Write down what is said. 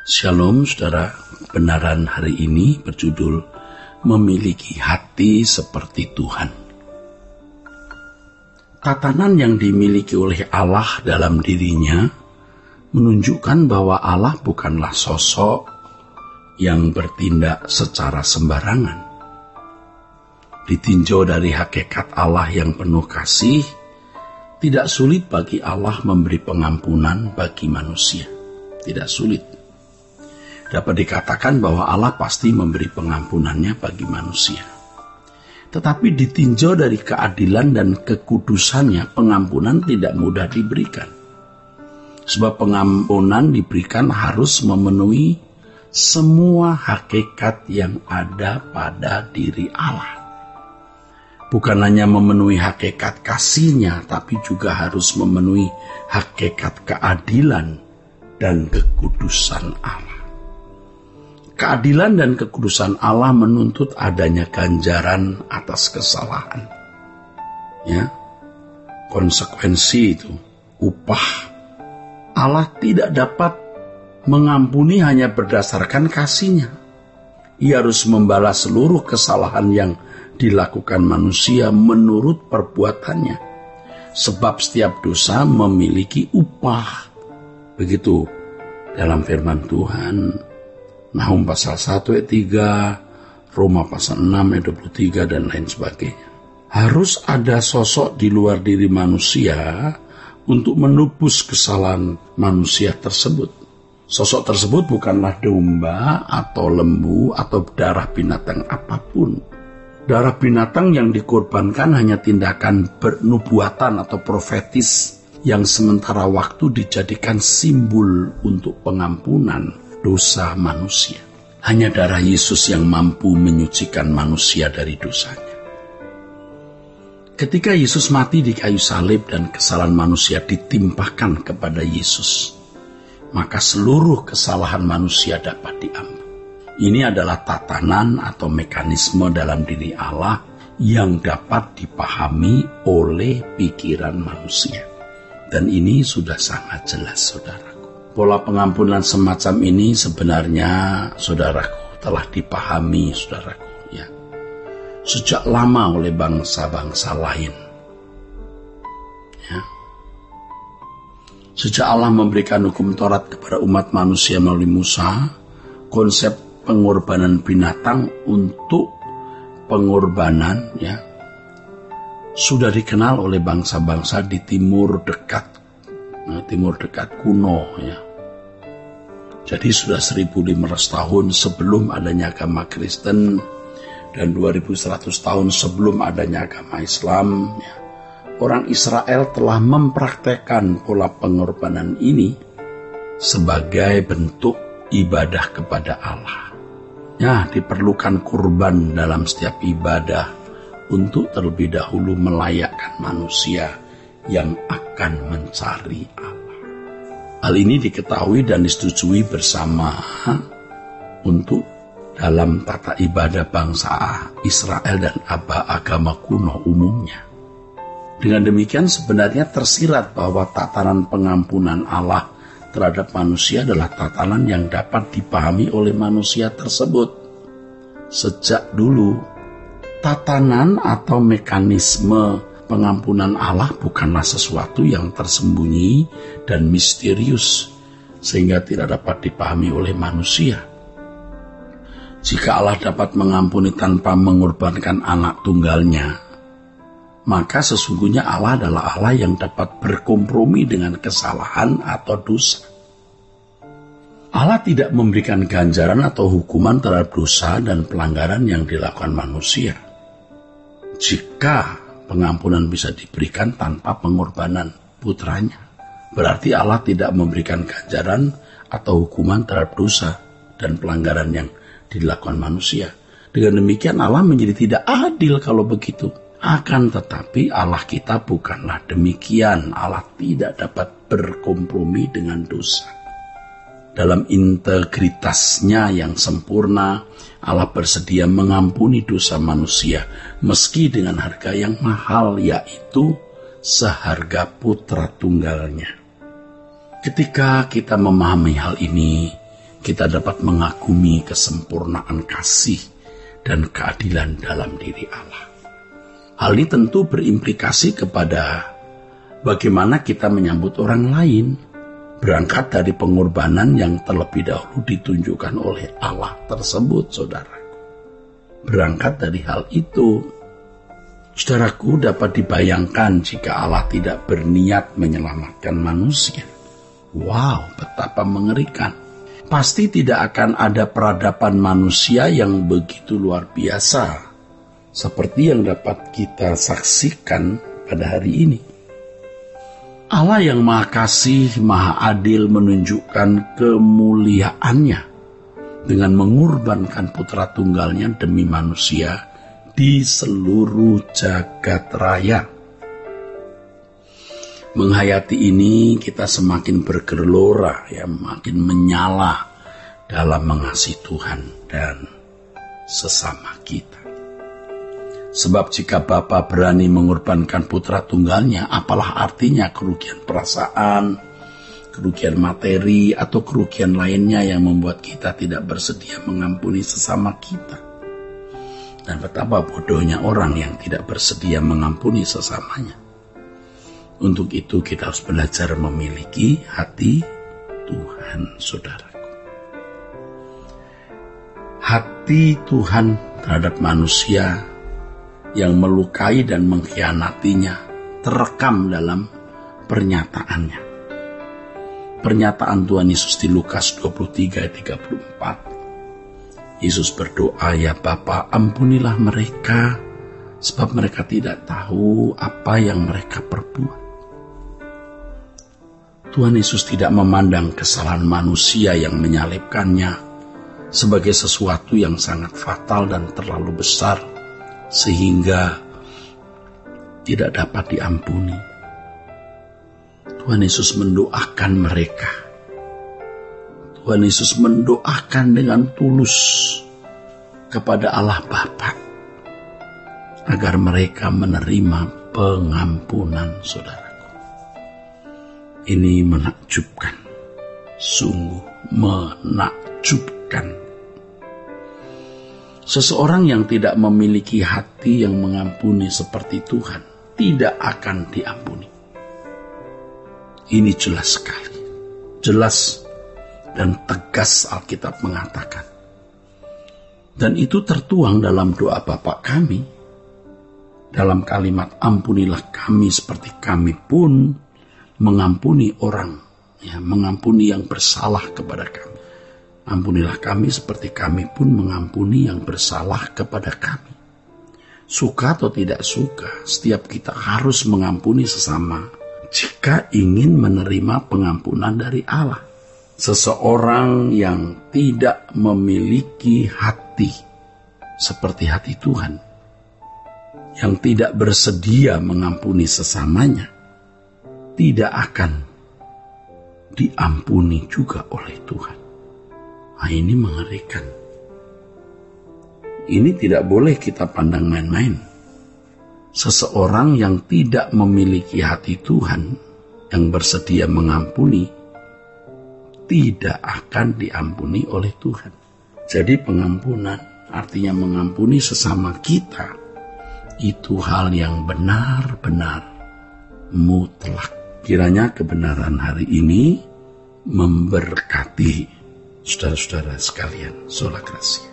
Shalom saudara, kebenaran hari ini berjudul Memiliki Hati Seperti Tuhan. Tatanan yang dimiliki oleh Allah dalam dirinya menunjukkan bahwa Allah bukanlah sosok yang bertindak secara sembarangan. Ditinjau dari hakikat Allah yang penuh kasih, tidak sulit bagi Allah memberi pengampunan bagi manusia. Tidak sulit. Dapat dikatakan bahwa Allah pasti memberi pengampunannya bagi manusia. Tetapi ditinjau dari keadilan dan kekudusannya, pengampunan tidak mudah diberikan. Sebab pengampunan diberikan harus memenuhi semua hakikat yang ada pada diri Allah. Bukan hanya memenuhi hakikat kasihnya, tapi juga harus memenuhi hakikat keadilan dan kekudusan Allah. Keadilan dan kekudusan Allah menuntut adanya ganjaran atas kesalahan. Ya, konsekuensi itu, upah. Allah tidak dapat mengampuni hanya berdasarkan kasihnya. Ia harus membalas seluruh kesalahan yang dilakukan manusia menurut perbuatannya. Sebab setiap dosa memiliki upah. Begitu dalam firman Tuhan. Nahum pasal 1 ayat 3, Roma pasal 6 ayat 23 dan lain sebagainya. Harus ada sosok di luar diri manusia untuk menebus kesalahan manusia tersebut. Sosok tersebut bukanlah domba atau lembu atau darah binatang apapun. Darah binatang yang dikorbankan hanya tindakan bernubuatan atau profetis yang sementara waktu dijadikan simbol untuk pengampunan dosa manusia. Hanya darah Yesus yang mampu menyucikan manusia dari dosanya. Ketika Yesus mati di kayu salib dan kesalahan manusia ditimpahkan kepada Yesus, maka seluruh kesalahan manusia dapat diampuni. Ini adalah tatanan atau mekanisme dalam diri Allah yang dapat dipahami oleh pikiran manusia. Dan ini sudah sangat jelas, saudara. Pola pengampunan semacam ini sebenarnya, saudaraku, telah dipahami, saudaraku, ya, sejak lama oleh bangsa-bangsa lain. Ya. Sejak Allah memberikan hukum Taurat kepada umat manusia melalui Musa, konsep pengorbanan binatang untuk pengorbanan, ya, sudah dikenal oleh bangsa-bangsa di Timur Dekat kuno, ya. Jadi sudah 1500 tahun sebelum adanya agama Kristen dan 2100 tahun sebelum adanya agama Islam, ya, orang Israel telah mempraktekkan pola pengorbanan ini sebagai bentuk ibadah kepada Allah. Ya, diperlukan kurban dalam setiap ibadah untuk terlebih dahulu melayakkan manusia yang akan mencari Allah. Hal ini diketahui dan disetujui bersama untuk dalam tata ibadah bangsa Israel dan agama kuno umumnya. Dengan demikian sebenarnya tersirat bahwa tatanan pengampunan Allah terhadap manusia adalah tatanan yang dapat dipahami oleh manusia tersebut. Sejak dulu, tatanan atau mekanisme pengampunan Allah bukanlah sesuatu yang tersembunyi dan misterius sehingga tidak dapat dipahami oleh manusia. Jika Allah dapat mengampuni tanpa mengorbankan anak tunggalnya, maka sesungguhnya Allah adalah Allah yang dapat berkompromi dengan kesalahan atau dosa. Allah tidak memberikan ganjaran atau hukuman terhadap dosa dan pelanggaran yang dilakukan manusia. Jika pengampunan bisa diberikan tanpa pengorbanan putranya, berarti Allah tidak memberikan ganjaran atau hukuman terhadap dosa dan pelanggaran yang dilakukan manusia. Dengan demikian Allah menjadi tidak adil kalau begitu. Akan tetapi Allah kita bukanlah demikian. Allah tidak dapat berkompromi dengan dosa. Dalam integritasnya yang sempurna, Allah bersedia mengampuni dosa manusia meski dengan harga yang mahal, yaitu seharga putra tunggalnya. Ketika kita memahami hal ini, kita dapat mengagumi kesempurnaan kasih dan keadilan dalam diri Allah. Hal ini tentu berimplikasi kepada bagaimana kita menyambut orang lain, berangkat dari pengorbanan yang terlebih dahulu ditunjukkan oleh Allah tersebut, saudara. Berangkat dari hal itu, saudaraku, dapat dibayangkan jika Allah tidak berniat menyelamatkan manusia. Wow, betapa mengerikan. Pasti tidak akan ada peradaban manusia yang begitu luar biasa, seperti yang dapat kita saksikan pada hari ini. Allah yang Maha Kasih, Maha Adil menunjukkan kemuliaannya dengan mengorbankan putra tunggalnya demi manusia di seluruh jagat raya. Menghayati ini kita semakin bergelora, makin menyala dalam mengasihi Tuhan dan sesama kita. Sebab jika Bapa berani mengorbankan putra tunggalnya, apalah artinya kerugian perasaan, kerugian materi, atau kerugian lainnya yang membuat kita tidak bersedia mengampuni sesama kita. Dan betapa bodohnya orang yang tidak bersedia mengampuni sesamanya. Untuk itu kita harus belajar memiliki hati Tuhan, saudaraku. Hati Tuhan terhadap manusia yang melukai dan mengkhianatinya terekam dalam pernyataannya. Pernyataan Tuhan Yesus di Lukas 23 ayat 34. Yesus berdoa, "Ya Bapa, ampunilah mereka, sebab mereka tidak tahu apa yang mereka perbuat." Tuhan Yesus tidak memandang kesalahan manusia yang menyalibkannya sebagai sesuatu yang sangat fatal dan terlalu besar, sehingga tidak dapat diampuni. Tuhan Yesus mendoakan mereka. Tuhan Yesus mendoakan dengan tulus kepada Allah Bapa agar mereka menerima pengampunan, saudaraku. Ini menakjubkan, sungguh menakjubkan. Seseorang yang tidak memiliki hati yang mengampuni seperti Tuhan tidak akan diampuni. Ini jelas sekali. Jelas dan tegas Alkitab mengatakan. Dan itu tertuang dalam doa Bapa kami. Dalam kalimat, ampunilah kami seperti kami pun mengampuni orang. Mengampuni yang bersalah kepada kami. Ampunilah kami seperti kami pun mengampuni yang bersalah kepada kami. Suka atau tidak suka, setiap kita harus mengampuni sesama jika ingin menerima pengampunan dari Allah. Seseorang yang tidak memiliki hati seperti hati Tuhan, yang tidak bersedia mengampuni sesamanya, tidak akan diampuni juga oleh Tuhan. Nah, ini mengerikan. Ini tidak boleh kita pandang main-main. Seseorang yang tidak memiliki hati Tuhan, yang bersedia mengampuni, tidak akan diampuni oleh Tuhan. Jadi pengampunan artinya mengampuni sesama kita. Itu hal yang benar-benar mutlak. Kiranya kebenaran hari ini memberkati saudara-saudara sekalian. Sola Gracia.